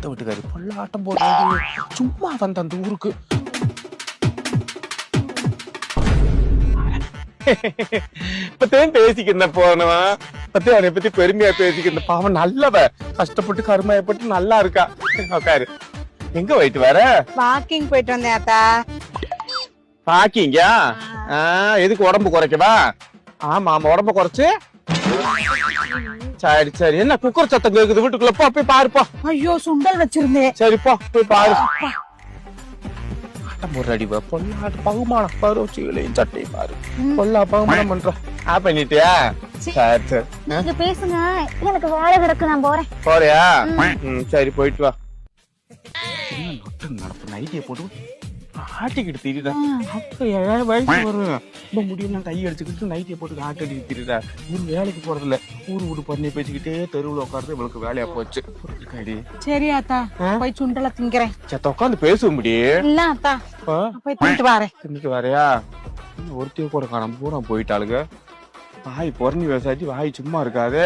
பக்கத்து வீட்டுக்காரு பொல்ல ஆட்டம் போடுறாங்க. சும்மா வந்த அந்த ஊருக்கு இப்பத்தையும் பேசிக்கிற போனவா பத்தி அவனை பத்தி பெருமையா பேசிக்கிற பாவம் நல்லவ கஷ்டப்பட்டு கருமாயப்பட்டு நல்லா இருக்கா. உட்காரு. எங்க போயிட்டு வர? வாக்கிங் போயிட்டு வந்தேன் அத்தா. வாக்கிங்கா? எதுக்கு உடம்பு குறைக்கவா? ஆமா ஆமா உடம்பு குறைச்சு. சரி சரி என்ன குக்கர் சத்தம் கேக்குது வீட்டுக்குள்ள போ போய் பாருப்பா. ஐயோ சுண்டல் வச்சிருந்தேன். சரிப்பா போய் பாரு. முறடிவ பொல்லாட்டு பகுமானம் பாரு வச்சுக்கலையும் சட்டை பாரு பொல்லா பகுமானம் பண்ற பண்ணிட்டியா? சரி சரி நீங்க பேசுங்க, எனக்கு வேலை கிடக்கு, நான் போறேன். போறியா? சரி போயிட்டு வா. என்ன நொட்டு நடப்பு நைட்டியை போட்டு ஆட்டிக்கிட்டு திரிடா. அப்ப 7 வயசு வரும் ரொம்ப முடியலாம் கை அடிச்சுக்கிட்டு நைட்டியை போட்டு ஆட்டிக்கிட்டு திரிடா. ஊர் வேலைக்கு போறதில்ல ஊரு வீடு பண்ணி பேசிக்கிட்டே தெருவுல உட்கார்றது இவளுக்கு வேலையா போச்சு. சரி அத்தா போய் சுண்டலை திங்கிறேன். சத்த உட்காந்து பேச முடியும் இல்ல அத்தா போய் தின்ட்டு வரேன். தின்னுட்டு வரையா? ஒருத்தைய கூட காணாம பூரா போயிட்டாளுங்க. வாய் பொறணி விவசாயி வாய் சும்மா இருக்காது.